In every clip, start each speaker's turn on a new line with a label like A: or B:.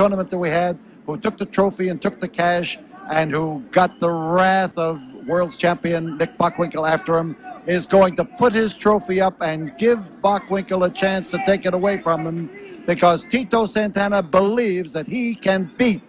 A: tournament that we had, who took the trophy and took the cash, and who got the wrath of world's champion Nick Bockwinkel after him, is going to put his trophy up and give Bockwinkel a chance to take it away from him, because Tito Santana believes that he can beat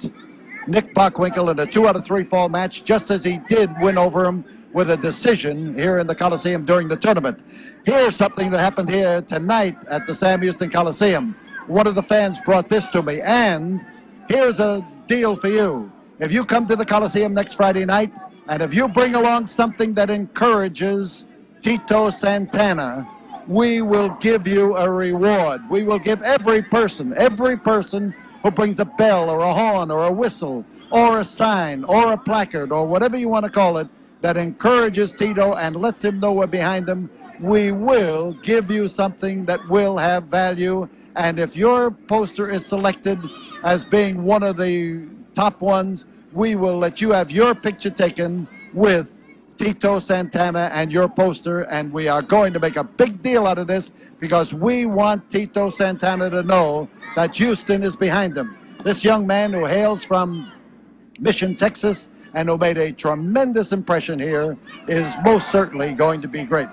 A: Nick Bockwinkel in a 2 out of 3 fall match, just as he did win over him with a decision here in the Coliseum during the tournament. Here's something that happened here tonight at the Sam Houston Coliseum. One of the fans brought this to me, and here's a deal for you. If you come to the Coliseum next Friday night, and if you bring along something that encourages Tito Santana, we will give you a reward. We will give every person who brings a bell or a horn or a whistle or a sign or a placard or whatever you want to call it that encourages Tito and lets him know we're behind him, we will give you something that will have value. And if your poster is selected as being one of the top ones, we will let you have your picture taken with Tito Santana and your poster, and we are going to make a big deal out of this because we want Tito Santana to know that Houston is behind him. This young man who hails from Mission, Texas, and who made a tremendous impression here is most certainly going to be great.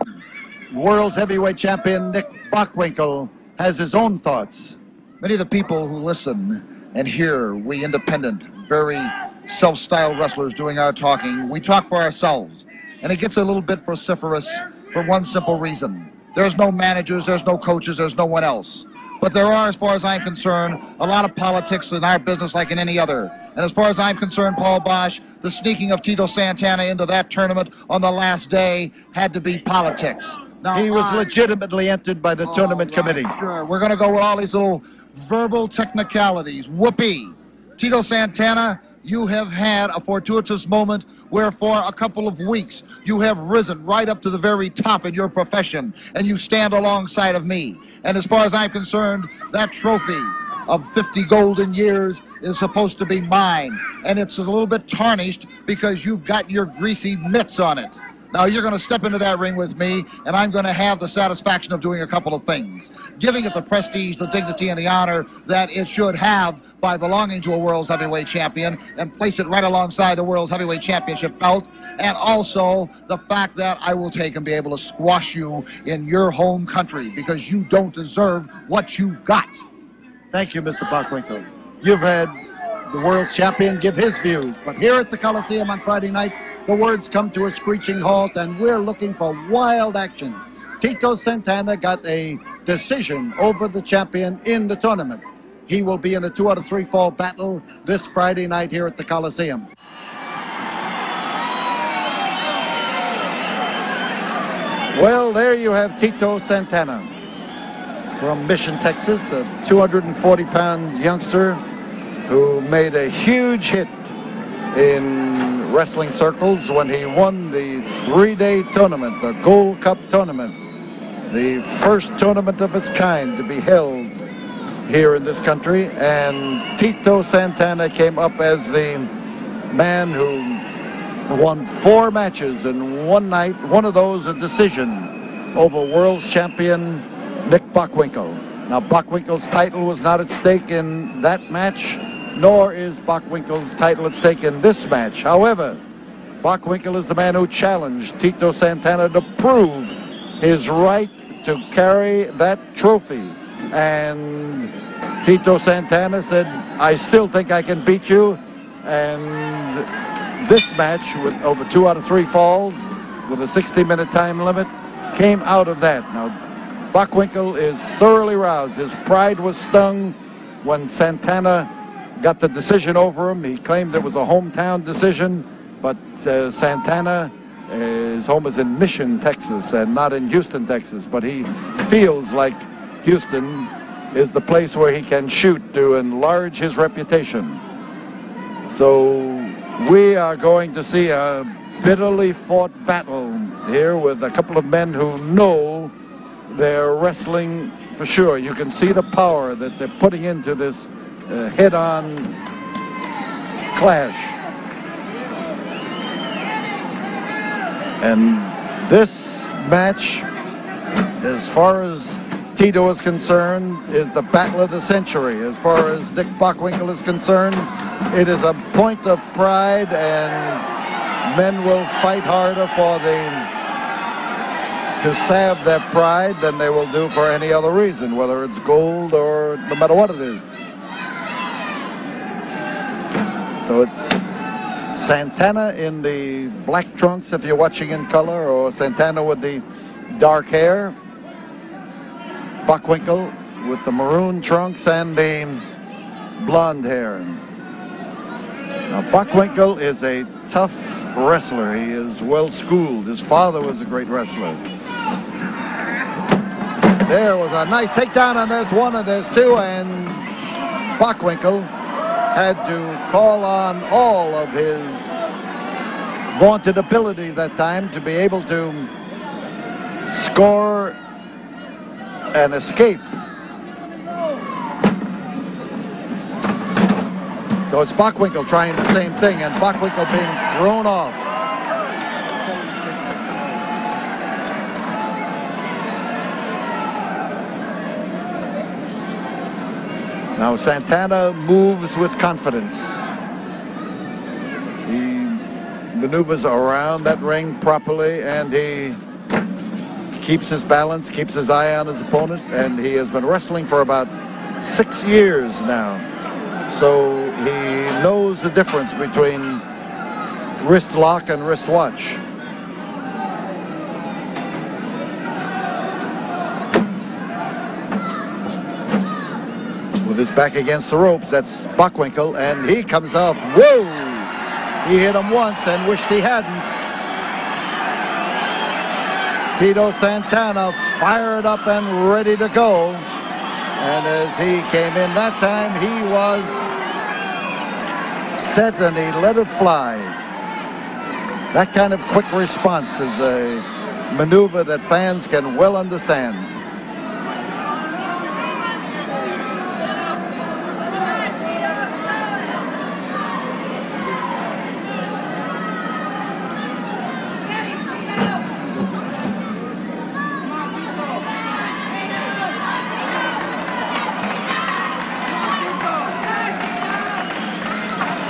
A: World's heavyweight champion Nick Bockwinkel has his own thoughts.
B: Many of the people who listen and hear we independent, very self-styled wrestlers doing our talking, we talk for ourselves. And it gets a little bit vociferous for one simple reason. There's no managers, there's no coaches, there's no one else. But there are, as far as I'm concerned, a lot of politics in our business like in any other. And as far as I'm concerned, Paul Bosch, the sneaking of Tito Santana into that tournament on the last day had to be politics.
A: Now, he was legitimately entered by the tournament committee.
B: Sure, we're going to go with all these little verbal technicalities. Whoopee. Tito Santana, you have had a fortuitous moment where for a couple of weeks you have risen right up to the very top in your profession, and you stand alongside of me. And as far as I'm concerned, that trophy of 50 golden years is supposed to be mine. And it's a little bit tarnished because you've got your greasy mitts on it. Now you're going to step into that ring with me, and I'm going to have the satisfaction of doing a couple of things. Giving it the prestige, the dignity, and the honor that it should have by belonging to a World's Heavyweight Champion, and place it right alongside the World's Heavyweight Championship belt, and also the fact that I will take and be able to squash you in your home country because you don't deserve what you got.
A: Thank you, Mr. Bockwinkel. You've had the world's champion give his views, but here at the Coliseum on Friday night, the words come to a screeching halt, and we're looking for wild action. Tito Santana got a decision over the champion in the tournament. He will be in a 2 out of 3 fall battle this Friday night here at the Coliseum. Well, there you have Tito Santana from Mission, Texas, a 240-pound youngster who made a huge hit in wrestling circles when he won the 3-day tournament, the Gold Cup tournament, the first tournament of its kind to be held here in this country. And Tito Santana came up as the man who won 4 matches in one night, one of those a decision over world's champion Nick Bockwinkel. Now, Bockwinkel's title was not at stake in that match, nor is Bockwinkel's title at stake in this match. However, Bockwinkel is the man who challenged Tito Santana to prove his right to carry that trophy. And Tito Santana said, I still think I can beat you. And this match, with over 2 out of 3 falls, with a 60-minute time limit, came out of that. Now, Bockwinkel is thoroughly roused. His pride was stung when Santana got the decision over him. He claimed it was a hometown decision, but Santana, his home is in Mission, Texas, and not in Houston, Texas. But he feels like Houston is the place where he can shoot to enlarge his reputation. So we are going to see a bitterly fought battle here with a couple of men who know they're wrestling for sure. You can see the power that they're putting into this head-on clash. And this match, as far as Tito is concerned, is the battle of the century. As far as Nick Bockwinkel is concerned, it is a point of pride, and men will fight harder to salve their pride than they will do for any other reason, whether it's gold or no matter what it is. So it's Santana in the black trunks, if you're watching in color, or Santana with the dark hair. Bockwinkel with the maroon trunks and the blonde hair. Now, Bockwinkel is a tough wrestler. He is well schooled. His father was a great wrestler. There was a nice takedown, and there's one, and there's two, and Bockwinkel had to call on all of his vaunted ability that time to be able to score and escape. So it's Bockwinkel trying the same thing, and Bockwinkel being thrown off. Now Santana moves with confidence. He maneuvers around that ring properly, and he keeps his balance, keeps his eye on his opponent, and he has been wrestling for about 6 years now. So he knows the difference between wrist lock and wrist watch. With his back against the ropes, that's Bockwinkel, and he comes off. Whoa! He hit him once and wished he hadn't. Tito Santana fired up and ready to go. And as he came in that time, he was set and he let it fly. That kind of quick response is a maneuver that fans can well understand.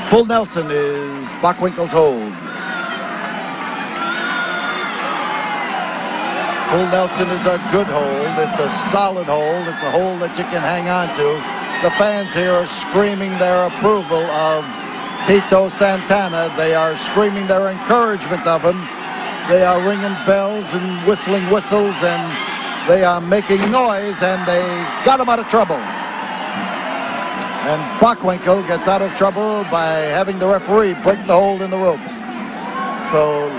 A: Full Nelson is Bockwinkel's hold. Full Nelson is a good hold. It's a solid hold. It's a hold that you can hang on to. The fans here are screaming their approval of Tito Santana. They are screaming their encouragement of him. They are ringing bells and whistling whistles, and they are making noise, and they got him out of trouble. And Bockwinkel gets out of trouble by having the referee break the hold in the ropes. So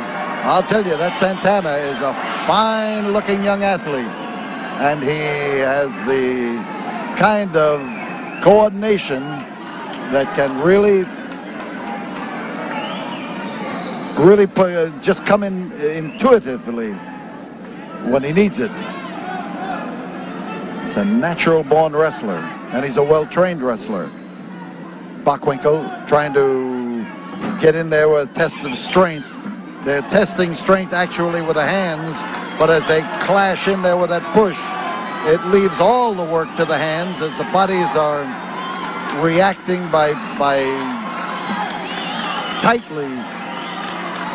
A: I'll tell you, that Santana is a fine-looking young athlete. And he has the kind of coordination that can really just come in intuitively when he needs it. He's a natural-born wrestler. And he's a well-trained wrestler. Bockwinkel trying to get in there with a test of strength. They're testing strength actually with the hands, but as they clash in there with that push, it leaves all the work to the hands as the bodies are reacting by tightly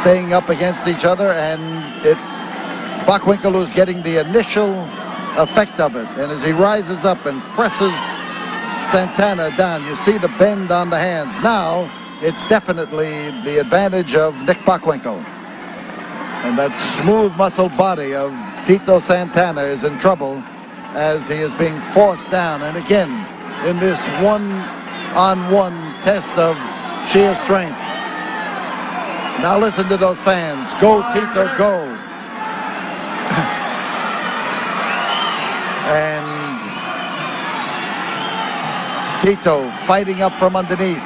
A: staying up against each other, and Bockwinkel is getting the initial effect of it. And as he rises up and presses Santana down, you see the bend on the hands. Now it's definitely the advantage of Nick Bockwinkel, and that smooth muscle body of Tito Santana is in trouble as he is being forced down, and again in this one-on-one test of sheer strength. Now listen to those fans. Go Tito, go. And Tito fighting up from underneath.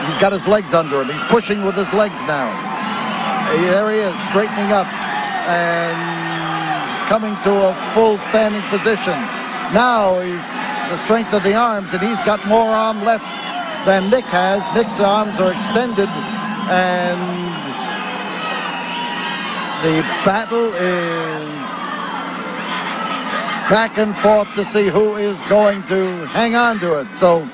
A: He's got his legs under him. He's pushing with his legs now. There he is, straightening up and coming to a full standing position. Now he's the strength of the arms, and he's got more arm left than Nick has. Nick's arms are extended, and the battle is back and forth to see who is going to hang on to it. So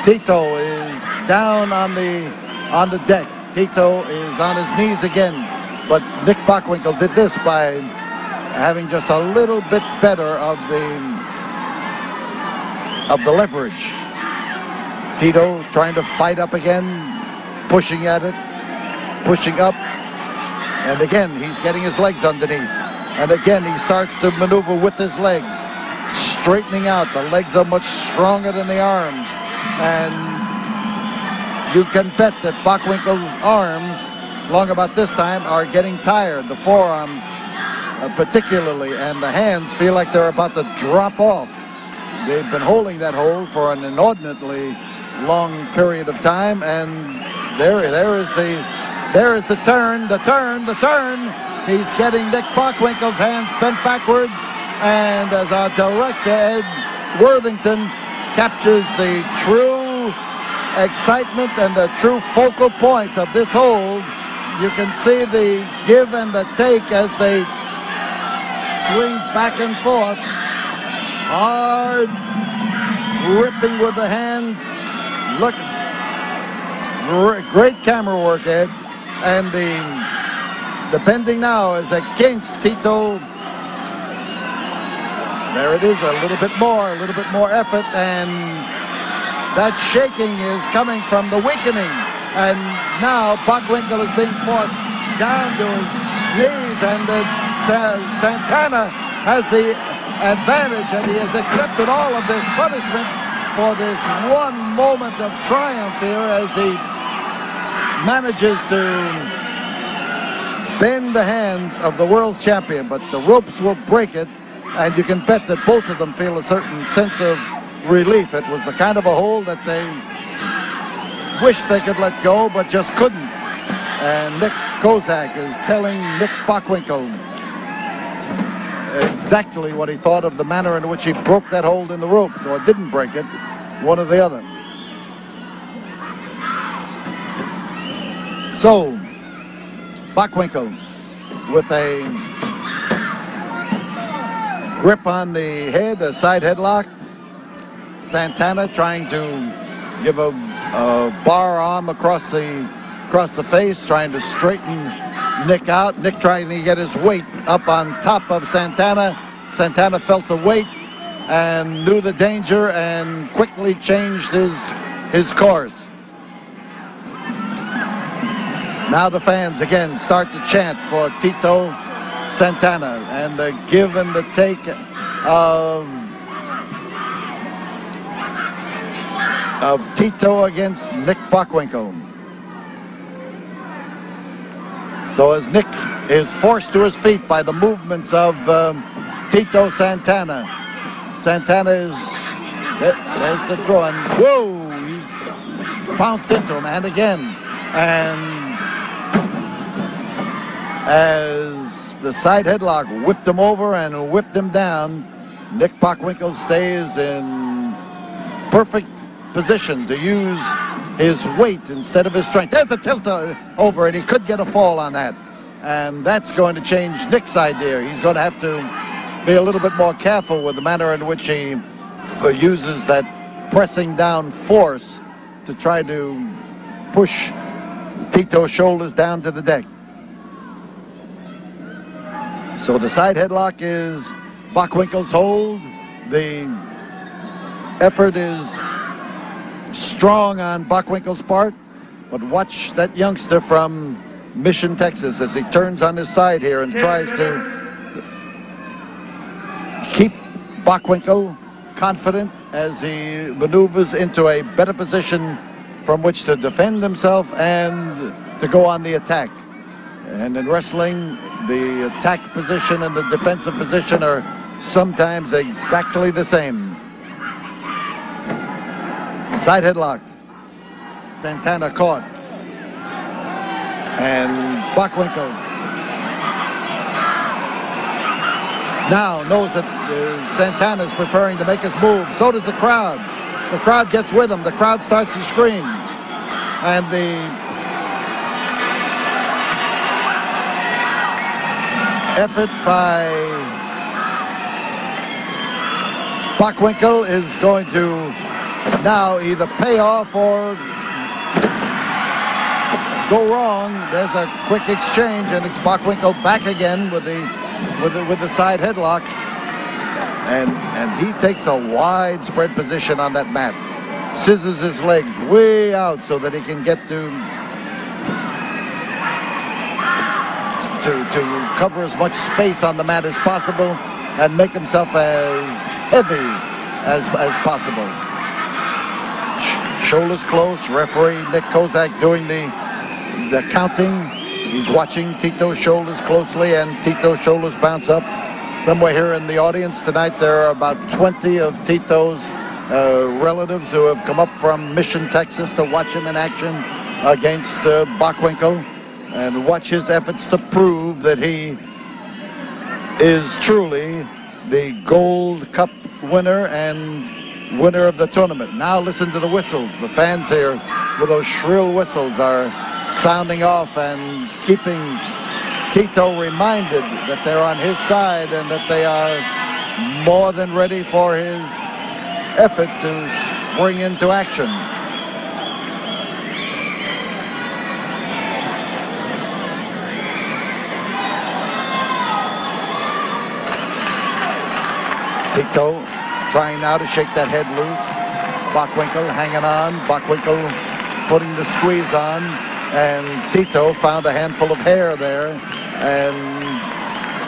A: Tito is down on the deck. Tito is on his knees again, but Nick Bockwinkel did this by having just a little bit better of the leverage. Tito trying to fight up again, pushing at it, pushing up, and again he's getting his legs underneath, and again he starts to maneuver with his legs, straightening out. The legs are much stronger than the arms, and you can bet that Bockwinkel's arms, long about this time, are getting tired. The forearms particularly, and the hands feel like they're about to drop off. They've been holding that hold for an inordinately long period of time, and there is the turn. He's getting Nick Bockwinkel's hands bent backwards, and as our director Ed Worthington captures the true excitement and the true focal point of this hold, you can see the give and the take as they swing back and forth, hard, gripping with the hands. Look, great camera work, Ed. And the bending now is against Tito. There it is, a little bit more effort, and that shaking is coming from the weakening. And now Bockwinkel is being forced down to his knees, and Santana has the advantage, and he has accepted all of this punishment for this one moment of triumph here as he manages to bend the hands of the world's champion, but the ropes will break it, and you can bet that both of them feel a certain sense of relief. It was the kind of a hold that they wished they could let go, but just couldn't. And Nick Kozak is telling Nick Bockwinkel exactly what he thought of the manner in which he broke that hold in the ropes, or didn't break it, one or the other. So, Bockwinkel with a grip on the head, a side headlock. Santana trying to give a bar arm across the face, trying to straighten Nick out. Nick trying to get his weight up on top of Santana. Santana felt the weight and knew the danger and quickly changed his course. Now the fans again start to chant for Tito Santana, and the give and the take of Tito against Nick Bockwinkel. So as Nick is forced to his feet by the movements of Tito Santana. Santana is, there's the throw, and whoa, he pounced into him, and again. And as the side headlock whipped him over and whipped him down, Nick Bockwinkel stays in perfect position to use his weight instead of his strength. There's a tilt over, and he could get a fall on that. And that's going to change Nick's idea. He's going to have to be a little bit more careful with the manner in which he uses that pressing down force to try to push Tito's shoulders down to the deck. So the side headlock is Bockwinkel's hold. The effort is strong on Bockwinkel's part, but watch that youngster from Mission, Texas, as he turns on his side here and tries to keep Bockwinkel confident as he maneuvers into a better position from which to defend himself and to go on the attack. And in wrestling, the attack position and the defensive position are sometimes exactly the same. Side headlock. Santana caught. And Bockwinkel now knows that Santana is preparing to make his move. So does the crowd. The crowd gets with him. The crowd starts to scream. And the effort by Bockwinkel is going to now either pay off or go wrong. There's a quick exchange, and it's Bockwinkel back again with the side headlock, and he takes a widespread position on that mat, scissors his legs way out so that he can get to cover as much space on the mat as possible and make himself as heavy as possible. Shoulders close. Referee Nick Kozak doing the counting. He's watching Tito's shoulders closely, and Tito's shoulders bounce up. Somewhere here in the audience tonight, there are about 20 of Tito's relatives who have come up from Mission, Texas to watch him in action against Bockwinkel and watch his efforts to prove that he is truly the Gold Cup winner and winner of the tournament. Now listen to the whistles. The fans here with those shrill whistles are sounding off and keeping Tito reminded that they're on his side and that they are more than ready for his effort to spring into action. Tito trying now to shake that head loose. Bockwinkel hanging on. Bockwinkel putting the squeeze on. And Tito found a handful of hair there and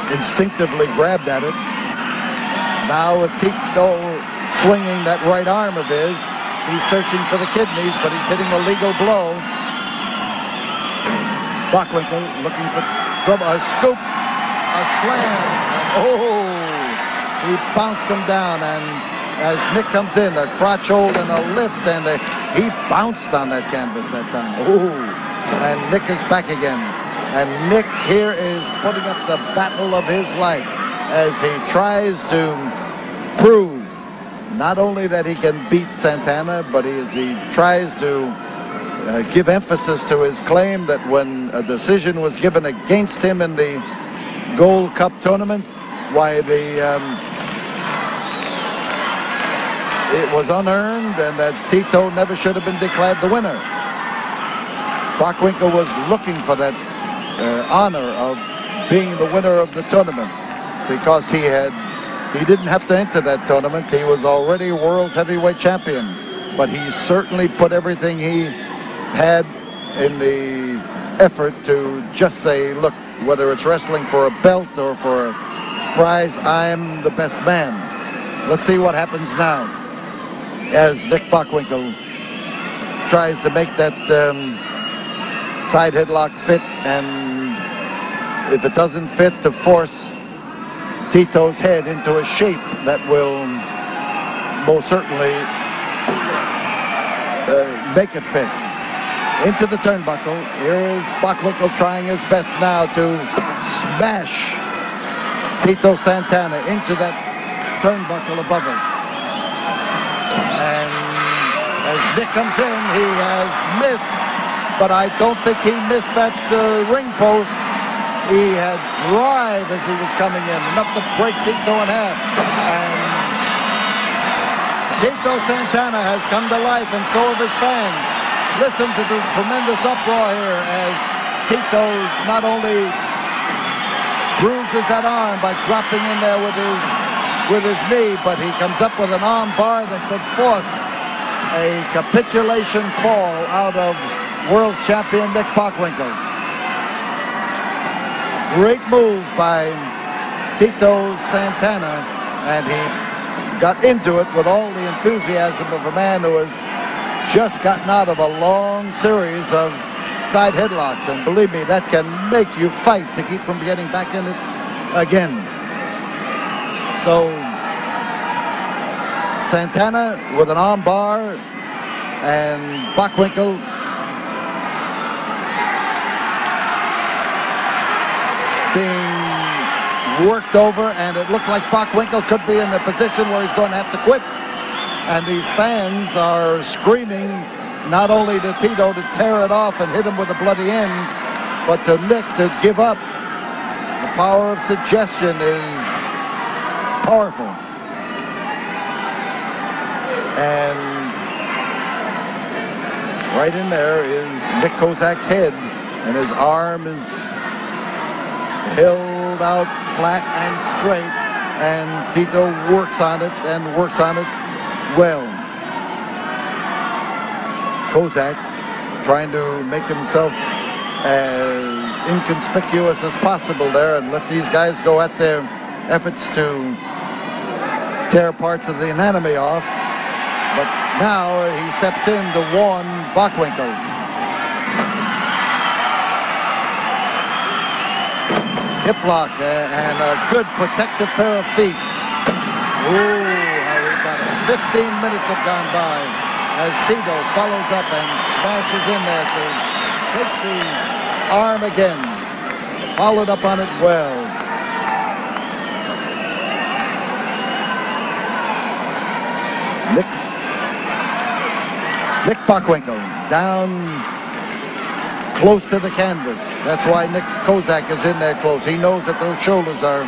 A: instinctively grabbed at it. Now with Tito swinging that right arm of his, he's searching for the kidneys, but he's hitting a legal blow. Bockwinkel looking for a scoop, a slam, and he bounced him down, and as Nick comes in, a crotch hold and a lift, and he bounced on that canvas that time. And Nick is back again. And Nick here is putting up the battle of his life as he tries to prove not only that he can beat Santana, but he tries to give emphasis to his claim that when a decision was given against him in the Gold Cup tournament, why it was unearned and that Tito never should have been declared the winner. Bockwinkel was looking for that honor of being the winner of the tournament because he didn't have to enter that tournament. He was already world's heavyweight champion, but he certainly put everything he had in the effort to just say, look, whether it's wrestling for a belt or for a prize, I'm the best man. Let's see what happens now as Nick Bockwinkel tries to make that side headlock fit, and if it doesn't fit, to force Tito's head into a shape that will most certainly make it fit. Into the turnbuckle. Here is Bockwinkel trying his best now to smash Tito Santana into that turnbuckle above us. And as Nick comes in, he has missed, but I don't think he missed that ring post. He had drive as he was coming in, enough to break Tito in half. And Tito Santana has come to life, and so have his fans. Listen to the tremendous uproar here as Tito's not only bruises that arm by dropping in there with his knee, but he comes up with an arm bar that could force a capitulation fall out of world champion Nick Bockwinkel. Great move by Tito Santana, and he got into it with all the enthusiasm of a man who has just gotten out of a long series of side headlocks, and believe me, that can make you fight to keep from getting back in it again. So Santana with an arm bar, and Bockwinkel being worked over, and it looks like Bockwinkel could be in a position where he's going to have to quit. And these fans are screaming not only to Tito to tear it off and hit him with a bloody end, but to Nick to give up. The power of suggestion is powerful. And right in there is Nick Kozak's head, and his arm is held out flat and straight, and Tito works on it and works on it well. Kozak trying to make himself as inconspicuous as possible there and let these guys go at their efforts to tear parts of the anatomy off. But now he steps in to warn Bockwinkel. Hip lock and a good protective pair of feet. Ooh, how we got it. 15 minutes have gone by as Tito follows up and smashes in there to take the arm again. Followed up on it well. Nick Bockwinkel down close to the canvas. That's why Nick Kozak is in there close. He knows that those shoulders are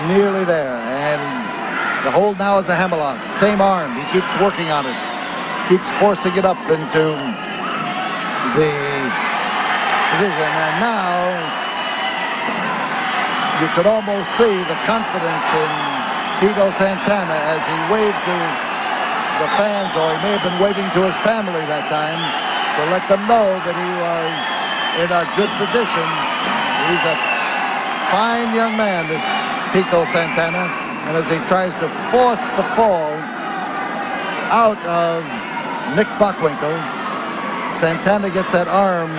A: nearly there. And the hold now is a hammerlock. Same arm. He keeps working on it. Keeps forcing it up into the position. And now you could almost see the confidence in Tito Santana as he waved to the fans, or he may have been waving to his family that time to let them know that he was in a good position. He's a fine young man, this Tito Santana, and as he tries to force the fall out of Nick Bockwinkel, Santana gets that arm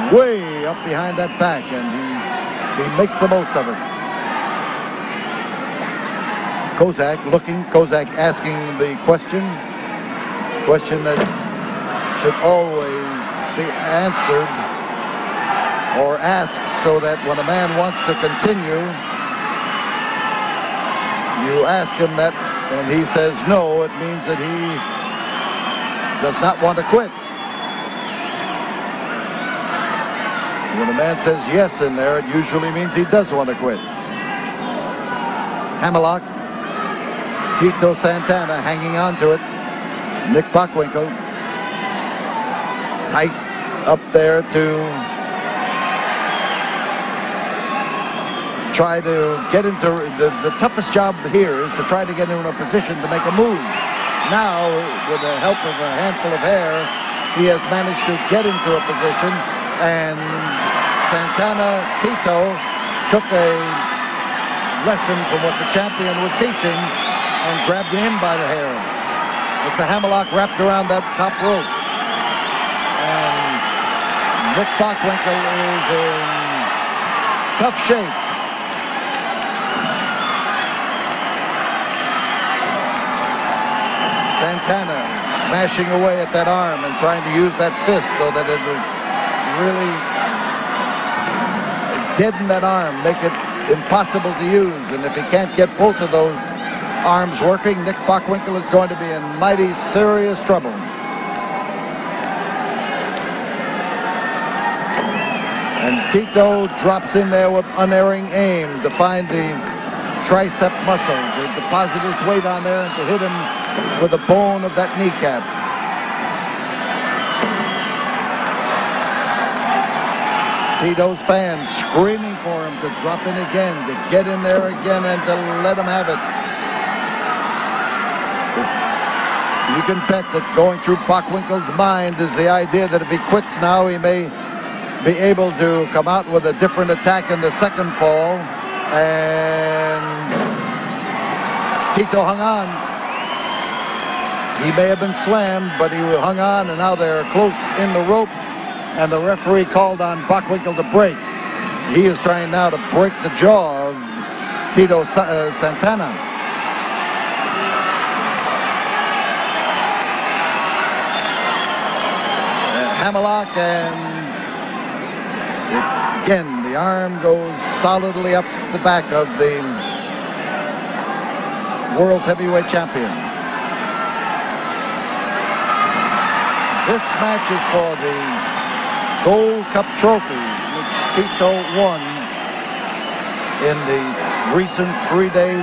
A: way up behind that back, and he makes the most of it. Kozak looking, Kozak asking the question that should always be answered or asked, so that when a man wants to continue, you ask him that, and he says no, it means that he does not want to quit. When a man says yes in there, it usually means he does want to quit. Hammerlock. Tito Santana hanging on to it. Nick Bockwinkel tight up there to try to get into the toughest job here is to try to get into a position to make a move. Now, with the help of a handful of hair, he has managed to get into a position, and Santana Tito took a lesson from what the champion was teaching and grabbed him by the hair. It's a hammerlock wrapped around that top rope. And Nick Bockwinkel is in tough shape. Santana smashing away at that arm and trying to use that fist so that it would really deaden that arm, make it impossible to use. And if he can't get both of those arms working, Nick Bockwinkel is going to be in mighty serious trouble. And Tito drops in there with unerring aim to find the tricep muscle, to deposit his weight on there and to hit him with the bone of that kneecap. Tito's fans screaming for him to drop in again, to get in there again and to let him have it. You can bet that going through Bockwinkel's mind is the idea that if he quits now, he may be able to come out with a different attack in the second fall. And Tito hung on. He may have been slammed, but he hung on, and now they're close in the ropes, and the referee called on Bockwinkel to break. He is trying now to break the jaw of Tito Santana. Hammerlock, and again the arm goes solidly up the back of the world's heavyweight champion. This match is for the Gold Cup trophy, which Tito won in the recent 3-day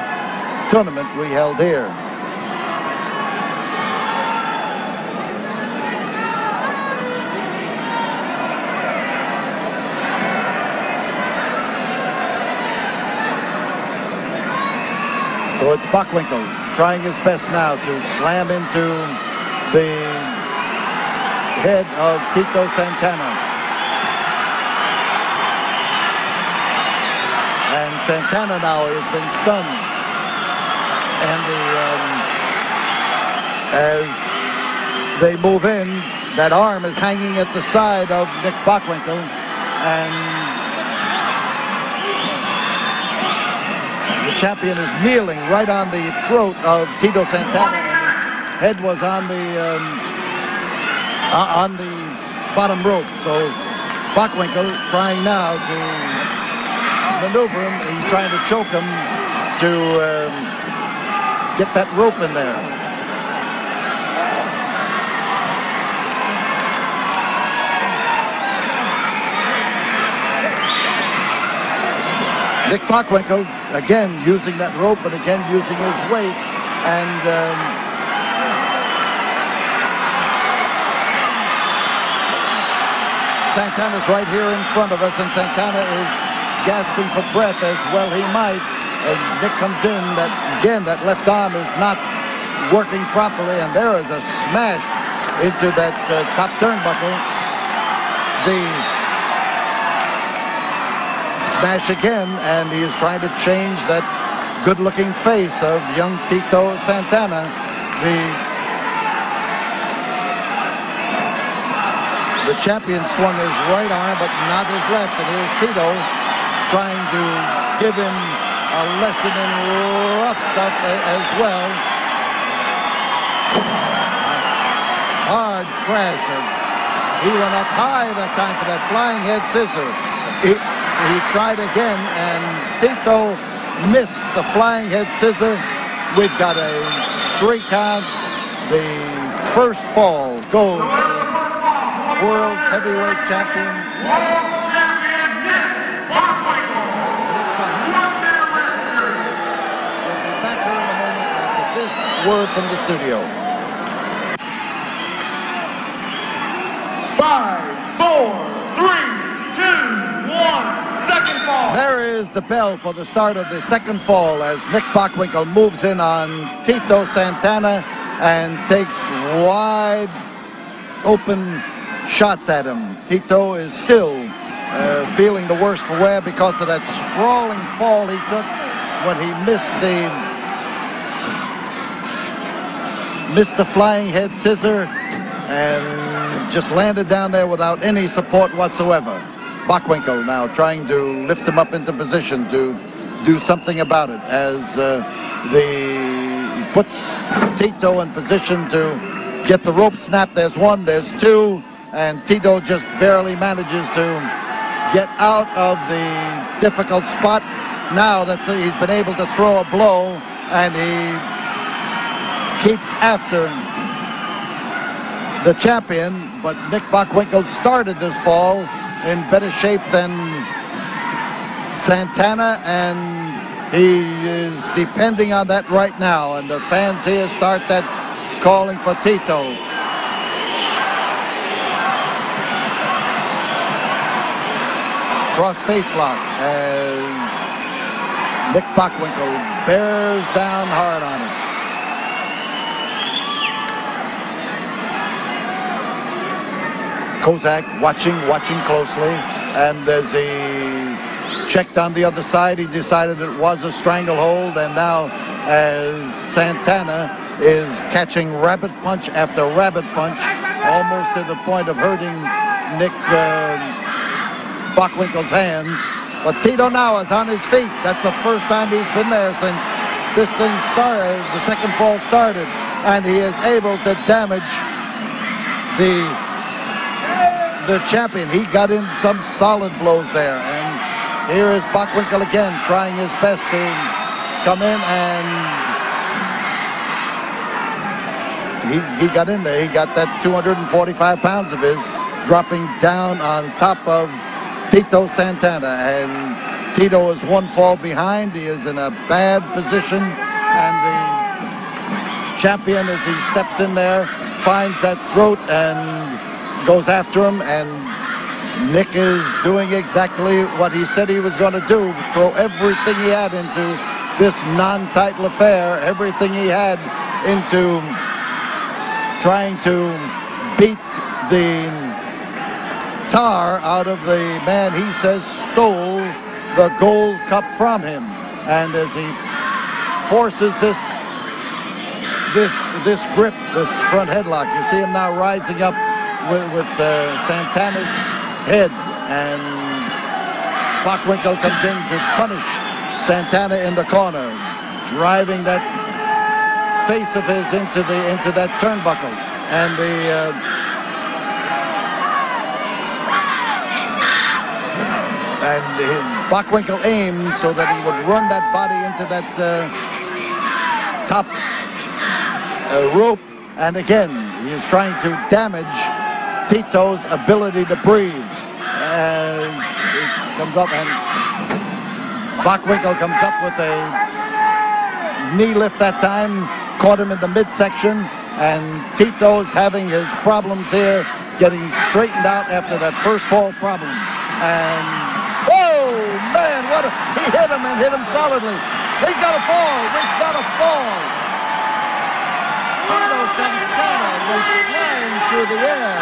A: tournament we held here. So it's Bockwinkel trying his best now to slam into the head of Tito Santana. And Santana now has been stunned. And as they move in, that arm is hanging at the side of Nick Bockwinkel. And the champion is kneeling right on the throat of Tito Santana. And his head was on the bottom rope. So Bockwinkel trying now to maneuver him. He's trying to choke him to get that rope in there. Nick Bockwinkel, again, using that rope and again using his weight. And Santana's right here in front of us, and Santana is gasping for breath as well he might. And Nick comes in. That left arm is not working properly, and there is a smash into that top turnbuckle. The smash again, and he is trying to change that good-looking face of young Tito Santana. The champion swung his right arm, but not his left, and here's Tito trying to give him a lesson in rough stuff as well. Hard crash, and he went up high that time for that flying head scissor. He tried again, and Tito missed the flying head scissor. We've got a 3 count. The first fall goes to world's heavyweight champion. We'll be back here in a moment after this word from the studio.
C: 5, 4, 3, 2, 1. Second fall.
A: There is the bell for the start of the second fall as Nick Bockwinkel moves in on Tito Santana and takes wide open shots at him. Tito is still feeling the worst for wear because of that sprawling fall he took when he missed the flying head scissor and just landed down there without any support whatsoever. Bockwinkel now trying to lift him up into position to do something about it as he puts Tito in position to get the rope snapped. There's 1, there's 2, and Tito just barely manages to get out of the difficult spot. Now that he's been able to throw a blow, and he keeps after the champion, but Nick Bockwinkel started this fall in better shape than Santana, and he is depending on that right now, and the fans here start that calling for Tito. Cross face lock as Nick Bockwinkel bears down hard on him. Kozak watching closely, and as he checked on the other side, he decided it was a stranglehold, and now as Santana is catching rabbit punch after rabbit punch, almost to the point of hurting Nick Bockwinkel's hand. But Tito now is on his feet. That's the first time he's been there since this thing started, the second fall started, and he is able to damage the champion. He got in some solid blows there, and here is Bockwinkel again trying his best to come in, and he got in there. He got that 245 pounds of his dropping down on top of Tito Santana, and Tito is 1 fall behind. He is in a bad position, and the champion, as he steps in there, finds that throat and goes after him, and Nick is doing exactly what he said he was going to do, throw everything he had into this non-title affair, everything he had into trying to beat the tar out of the man he says stole the gold cup from him. And as he forces this grip, this front headlock, you see him now rising up with Santana's head, and Bockwinkel comes in to punish Santana in the corner, driving that face of his into that turnbuckle, and Bockwinkel aimed so that he would run that body into that top rope, and again he is trying to damage Tito's ability to breathe. As it comes up, and Bockwinkel comes up with a knee lift that time, caught him in the midsection, and Tito's having his problems here, getting straightened out after that first fall problem. And oh man, he hit him and hit him solidly. He's got to fall. He's got to fall. Tito Santana was flying through the air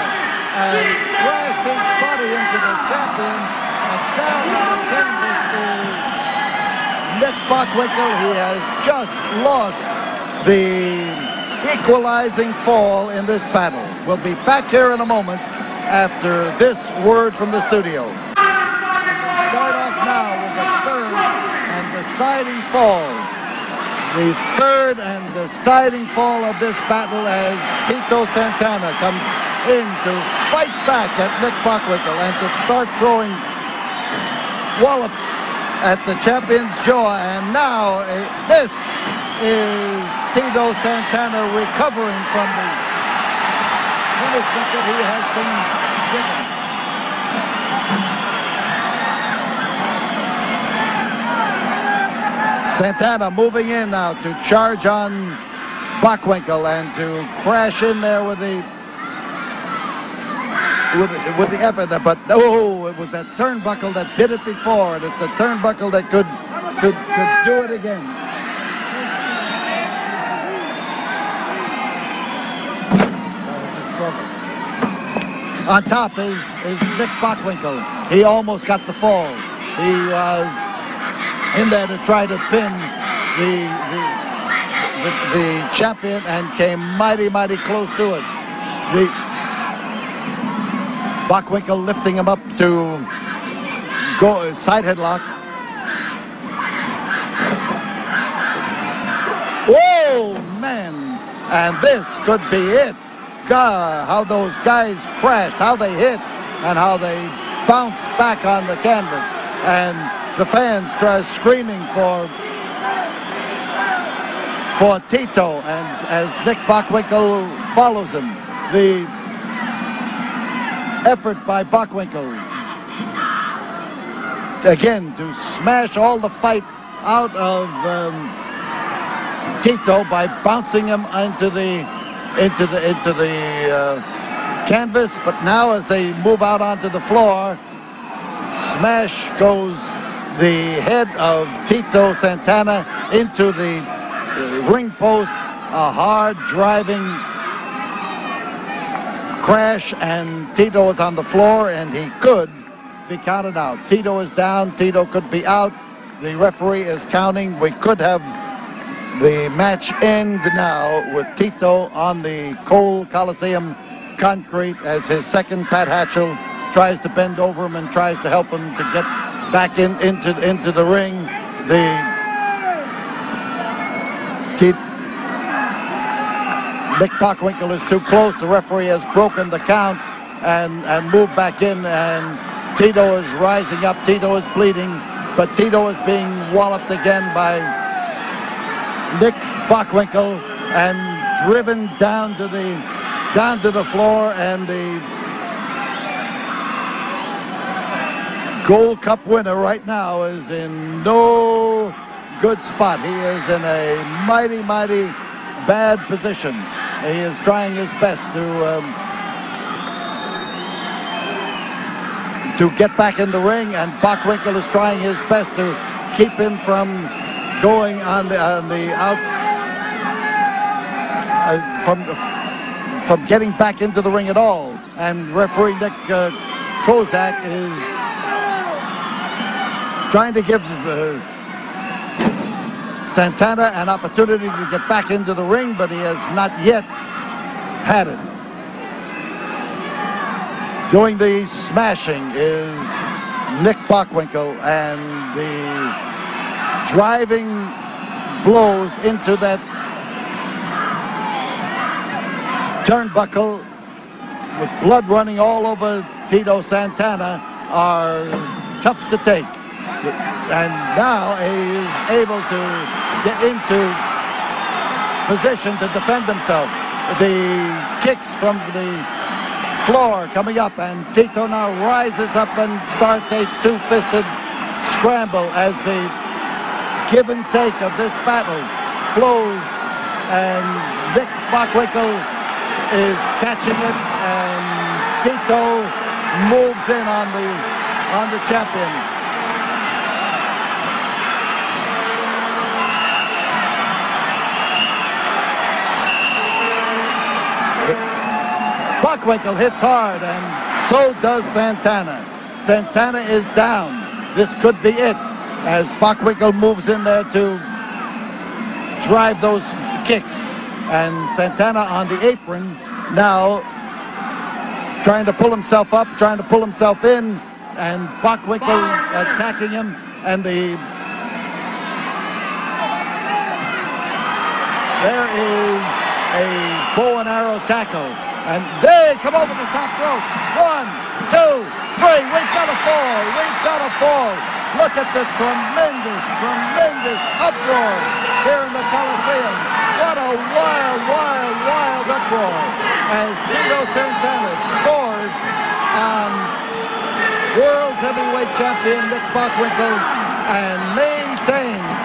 A: and crashed his body into the champion, and down on the canvas is Nick Bockwinkel. He has just lost the equalizing fall in this battle. We'll be back here in a moment after this word from the studio. We'll start off now with the third and deciding fall. The third and deciding fall of this battle as Tito Santana comes in to fight back at Nick Bockwinkel and to start throwing wallops at the champion's jaw. And now this is Tito Santana recovering from the punishment that he has been given. Santana moving in now to charge on Bockwinkel and to crash in there with the effort, but oh, it was that turnbuckle that did it before, and it's the turnbuckle that could do it again. On top is Nick Bockwinkel. He almost got the fall. He was in there to try to pin the champion and came mighty close to it. Bockwinkel lifting him up to go side headlock. Whoa, man! And this could be it. God, how those guys crashed, how they hit, and how they bounced back on the canvas. And the fans try screaming for Tito, and as Nick Bockwinkel follows him. The effort by Bockwinkel again to smash all the fight out of Tito by bouncing him into the canvas. But now as they move out onto the floor, smash goes the head of Tito Santana into the ring post. A hard driving crash, and Tito is on the floor, and he could be counted out. Tito is down. Tito could be out. The referee is counting. We could have the match end now with Tito on the cold Coliseum concrete as his second Pat Hatchell tries to bend over him and tries to help him to get back into the ring. Nick Bockwinkel is too close. The referee has broken the count and moved back in, and Tito is rising up. Tito is bleeding, but Tito is being walloped again by Nick Bockwinkel and driven down to the floor, and the Gold Cup winner right now is in no good spot. He is in a mighty bad position. He is trying his best to get back in the ring, and Bockwinkel is trying his best to keep him from going on the outs from getting back into the ring at all. And referee Nick Kozak is trying to give Santana an opportunity to get back into the ring, but he has not yet had it. Doing the smashing is Nick Bockwinkel, and the driving blows into that turnbuckle with blood running all over Tito Santana are tough to take. And now he is able to get into position to defend himself. The kicks from the floor coming up, and Tito now rises up and starts a two-fisted scramble as the give and take of this battle flows, and Nick Bockwinkel is catching it, and Tito moves in on the champion. Bockwinkel hits hard, and so does Santana. Santana is down. This could be it, as Bockwinkel moves in there to drive those kicks. And Santana on the apron now trying to pull himself up, trying to pull himself in, and Bockwinkel attacking him, and there is a bow and arrow tackle. And they come over the top rope. 1, 2, 3. We've got to fall. We've got to fall. Look at the tremendous, tremendous uproar here in the Coliseum. What a wild, wild, wild uproar as Tito Santana scores on World's Heavyweight Champion Nick Bockwinkel and maintains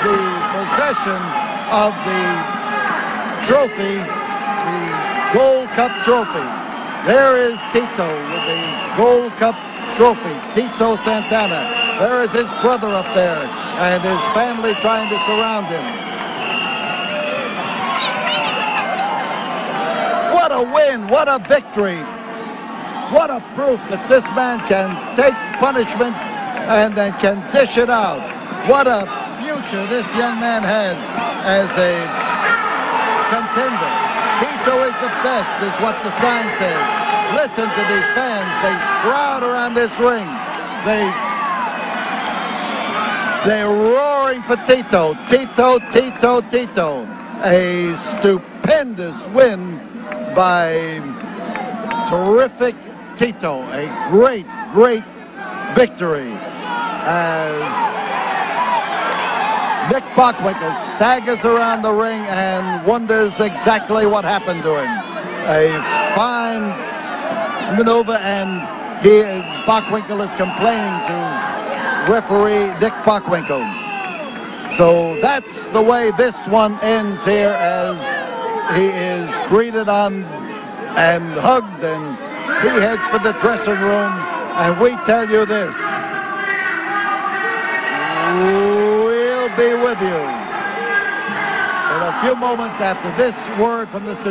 A: the possession of the trophy, the Gold Cup trophy. There is Tito with the Gold Cup trophy, Tito Santana. There is his brother up there and his family trying to surround him. What a win, what a victory. What a proof that this man can take punishment and then can dish it out. What a future this young man has as a contender. Tito is the best, is what the sign says. Listen to these fans. They sprout around this ring. They're roaring for Tito. Tito, Tito, Tito. A stupendous win by terrific Tito. A great, great victory as Nick Bockwinkel staggers around the ring and wonders exactly what happened to him. A fine maneuver, and Bockwinkel is complaining to referee Nick Bockwinkel. So that's the way this one ends here, as he is greeted on and hugged, and he heads for the dressing room. And we tell you this: be with you in a few moments after this word from the studio.